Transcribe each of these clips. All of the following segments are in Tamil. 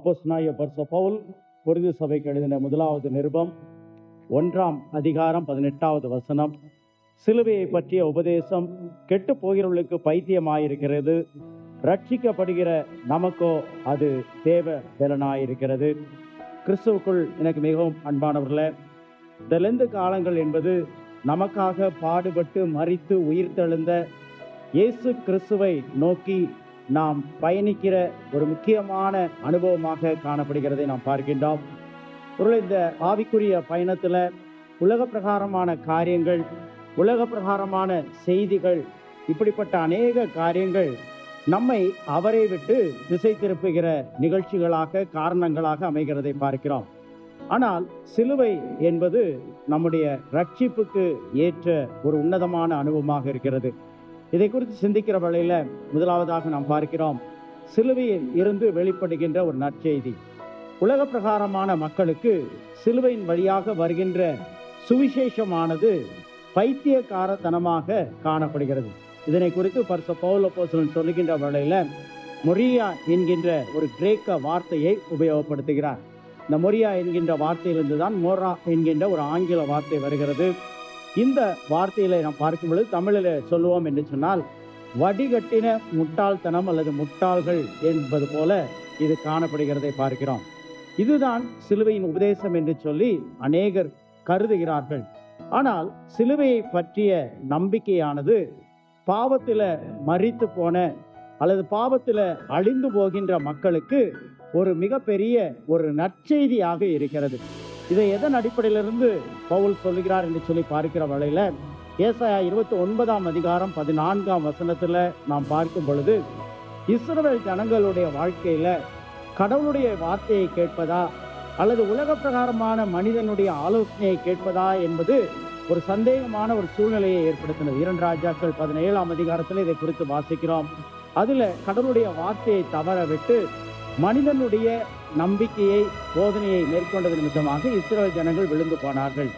அப்போஸ்தலனாகிய பரிசுத்த பவுல் கொரிந்து சபைக்கு எழுதின முதலாவது நிருபம் 1ஆம் அதிகாரம் 18வது வசனம். சிலுவையை பற்றிய உபதேசம் கெட்டு போகிறவர்களுக்கு பைத்தியமாயிருக்கிறது, ரட்சிக்கப்படுகிற நமக்கோ அது தேவ பலனாயிருக்கிறது. கிறிஸ்துவுக்குள் எனக்கு மிகவும் அன்பானவர்களே, இந்த லெந்து காலங்கள் என்பது நமக்காக பாடுபட்டு மரித்து உயிர்த்தெழுந்த இயேசு கிறிஸ்துவை நோக்கி நாம் பயணிக்கிற ஒரு முக்கியமான அனுபவமாக காணப்படுகிறதை நாம் பார்க்கின்றோம். இந்த ஆவிக்குரிய பயணத்தில் உலக பிரகாரமான காரியங்கள், உலக பிரகாரமான செய்திகள், இப்படிப்பட்ட அநேக காரியங்கள் நம்மை அவரை விட்டு திசை திருப்புகிற நிகழ்ச்சிகளாக, காரணங்களாக அமைகிறதை பார்க்கிறோம். ஆனால் சிலுவை என்பது நம்முடைய ரட்சிப்புக்கு ஏற்ற ஒரு உன்னதமான அனுபவமாக இருக்கிறது. இதை குறித்து சிந்திக்கிற வேளையில் முதலாவதாக நாம் பார்க்கிறோம், சிலுவையில் இருந்து வெளிப்படுகின்ற ஒரு நற்செய்தி. உலக பிரகாரமான மக்களுக்கு சிலுவையின் வழியாக வருகின்ற சுவிசேஷமானது பைத்தியக்காரத்தனமாக காணப்படுகிறது. இதனை குறித்து பரிசுத்த பவுல் அப்போஸ்தலன் சொல்லுகின்ற வேளையில் மொரியா என்கின்ற ஒரு கிரேக்க வார்த்தையை உபயோகப்படுத்துகிறார். இந்த மொரியா என்கின்ற வார்த்தையிலிருந்து தான் மோரா என்கின்ற ஒரு ஆங்கில வார்த்தை வருகிறது. இந்த வார்த்தையில நாம் பார்க்கும் பொழுது தமிழில் சொல்லுவோம் என்று சொன்னால் வடிகட்டின முட்டாள்தனம் அல்லது முட்டாள்கள் என்பது போல இது காணப்படுகிறதை பார்க்கிறோம். இதுதான் சிலுவையின் உபதேசம் என்று சொல்லி அநேகர் கருதுகிறார்கள். ஆனால் சிலுவையை பற்றிய நம்பிக்கையானது பாவத்தில் மரித்து போன அல்லது பாவத்தில் அழிந்து போகின்ற மக்களுக்கு ஒரு மிகப்பெரிய ஒரு நற்செய்தியாக இருக்கிறது. இதை எதன் அடிப்படையிலிருந்து பவுல் சொல்லுகிறார் என்று சொல்லி பார்க்கிற வேளையில ஏசாயா 29ஆம் அதிகாரம் 14ஆம் வசனத்துல நாம் பார்க்கும் பொழுது, இஸ்ரவேல் ஜனங்களுடைய வாழ்க்கையில கடவுளுடைய வார்த்தையை கேட்பதா அல்லது உலக பிரகாரமான மனிதனுடைய ஆலோசனையை கேட்பதா என்பது ஒரு சந்தேகமான ஒரு சூழ்நிலையை ஏற்படுத்தினது. 2 ராஜாக்கள் 17ஆம் அதிகாரத்தில் இதை குறித்து வாசிக்கிறோம். அதுல கடவுளுடைய வார்த்தையை தவற விட்டு மனிதனுடைய நம்பிக்கையை, போதனையை மேற்கொண்டது நிமித்தமாக இஸ்ரவேல் ஜனங்கள் விழுந்து போனார்கள்.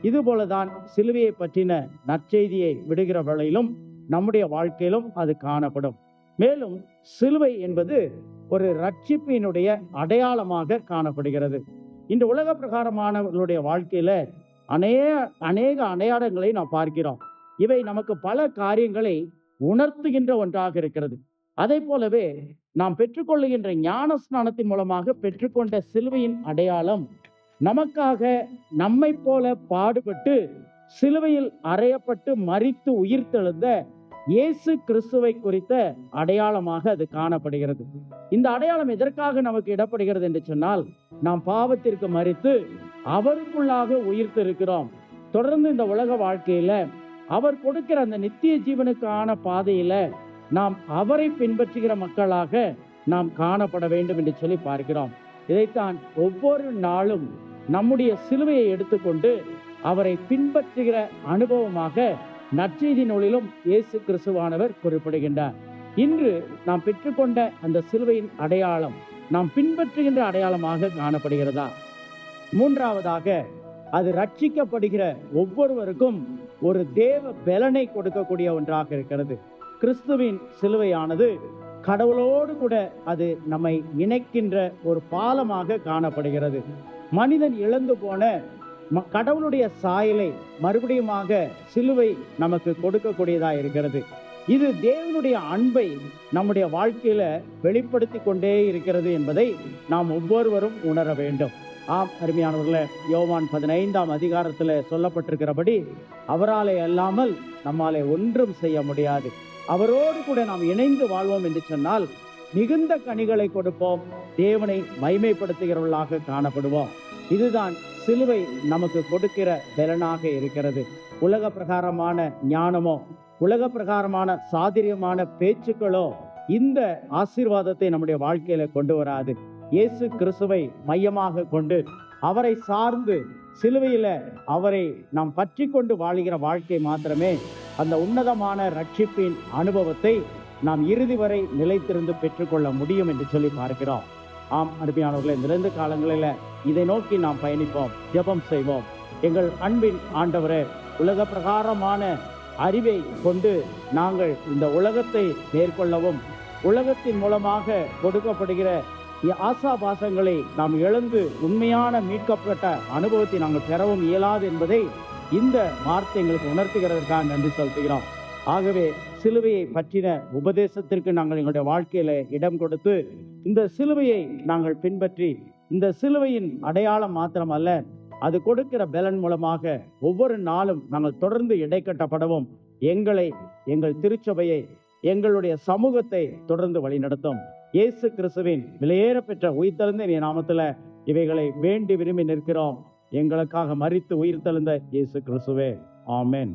இதுபோலதான் சிலுவையை பற்றின நற்செய்தியை விடுகிற வேளையிலும் நம்முடைய வாழ்க்கையிலும் அது காணப்படும். மேலும் சிலுவை என்பது ஒரு ரட்சிப்பினுடைய அடையாளமாக காணப்படுகிறது. இந்த உலக பிரகாரமானவர்களுடைய வாழ்க்கையில அநேக அடையாளங்களை நாம் பார்க்கிறோம். இவை நமக்கு பல காரியங்களை உணர்த்துகின்ற ஒன்றாக இருக்கிறது. அதே போலவே நாம் பெற்றுக்கொள்ளுகின்ற ஞான ஸ்நானத்தின் மூலமாக பெற்றுக்கொண்ட சிலுவையின் அடையாளம் நமக்காக நம்மை போல பாடுபட்டு சிலுவையில் அறையப்பட்டு மரித்து உயிர்த்தெழுந்த இயேசு கிறிஸ்துவை குறித்த அடையாளமாக அது காணப்படுகிறது. இந்த அடையாளம் எதற்காக நமக்கு இடப்படுகிறது என்று சொன்னால், நாம் பாவத்திற்கு மரித்து அவருக்குள்ளாக உயிர்த்திருக்கிறோம். தொடர்ந்து இந்த உலக வாழ்க்கையில அவர் கொடுக்கிற அந்த நித்திய ஜீவனுக்கான பாதையில நாம் அவரை பின்பற்றுகிற மக்களாக நாம் காணப்பட வேண்டும் என்று சொல்லி பார்க்கிறோம். இதைத்தான் ஒவ்வொரு நாளும் நம்முடைய சிலுவையை எடுத்துக்கொண்டு அவரை பின்பற்றுகிற அனுபவமாக நற்செய்தி நூலிலும் இயேசு கிறிஸ்துவானவர் குறிப்பிடுகின்றார். இன்று நாம் பெற்றுக்கொண்ட அந்த சிலுவையின் அடையாளம் நாம் பின்பற்றுகின்ற அடையாளமாக காணப்படுகிறதா? மூன்றாவதாக, அது ரட்சிக்கப்படுகிற ஒவ்வொருவருக்கும் ஒரு தேவ பலனை கொடுக்கக்கூடிய ஒன்றாக இருக்கிறது. கிறிஸ்துவின் சிலுவையானது கடவுளோடு கூட அது நம்மை இணைக்கின்ற ஒரு பாலமாக காணப்படுகிறது. மனிதன் இழந்து போன கடவுளுடைய சாயலை மறுபடியுமாக சிலுவை நமக்கு கொடுக்கக்கூடியதா இருக்கிறது. இது தேவனுடைய அன்பை நம்முடைய வாழ்க்கையில வெளிப்படுத்தி கொண்டே இருக்கிறது என்பதை நாம் ஒவ்வொருவரும் உணர வேண்டும். ஆம் அருமையானவர்களே, யோவான் 15ஆம் அதிகாரத்தில் சொல்லப்பட்டிருக்கிறபடி அவராலே அல்லாமல் நம்மாலே ஒன்றும் செய்ய முடியாது. அவரோடு கூட நாம் இணைந்து வாழ்வோம் என்று சொன்னால் மிகுந்த கனிகளை கொடுப்போம், தேவனை மகிமைப்படுத்துகிறவர்களாக காணப்படுவோம். இதுதான் சிலுவை நமக்கு கொடுக்கிற பலனாக இருக்கிறது. உலக பிரகாரமான ஞானமோ, உலக பிரகாரமான சாதுரியமான பேச்சுக்களோ இந்த ஆசீர்வாதத்தை நம்முடைய வாழ்க்கையில கொண்டு வராது. இயேசு கிறிஸ்துவை மையமாக கொண்டு அவரை சார்ந்து சிலுவையில அவரை நாம் பற்றி கொண்டு வாழுகிற வாழ்க்கை மாத்திரமே அந்த உன்னதமான ரட்சிப்பின் அனுபவத்தை நாம் இறுதி வரை நிலைத்திருந்து பெற்றுக்கொள்ள முடியும் என்று சொல்லி பார்க்கிறோம். ஆம் அருமையானவர்களே, இந்த 2 காலங்களில் இதை நோக்கி நாம் பயணிப்போம், ஜெபம் செய்வோம். எங்கள் அன்பின் ஆண்டவரே, உலக பிரகாரமான அறிவை கொண்டு நாங்கள் இந்த உலகத்தை மேற்கொள்ளவும், உலகத்தின் மூலமாக கொடுக்கப்படுகிற ஆசாபாசங்களை நாம் இழந்து உண்மையான மீட்கப்பட்ட அனுபவத்தை நாங்கள் பெறவும் இயலாது என்பதை இந்த வார்த்தை எங்களுக்கு உணர்த்துகிறதற்காக நன்றி செலுத்துகிறோம். ஆகவே சிலுவையை பற்றின உபதேசத்திற்கு நாங்கள் எங்களுடைய வாழ்க்கையில இடம் கொடுத்து இந்த சிலுவையை நாங்கள் பின்பற்றி, இந்த சிலுவையின் அடையாளம் மாத்திரம் அல்ல, அது கொடுக்கிற பலன் மூலமாக ஒவ்வொரு நாளும் நாங்கள் தொடர்ந்து இடைக்கட்டப்படவும், எங்களை, எங்கள் திருச்சபையை, எங்களுடைய சமூகத்தை தொடர்ந்து வழிநடத்தும். இயேசு கிறிஸ்துவின் விலையேற பெற்ற உயிர்த்தெழுந்த நாமத்துல இவைகளை வேண்டி விரும்பி நிற்கிறோம். எங்களுக்காக மரித்து உயிர்த்தெழுந்த இயேசு கிறிஸ்துவே, ஆமென்.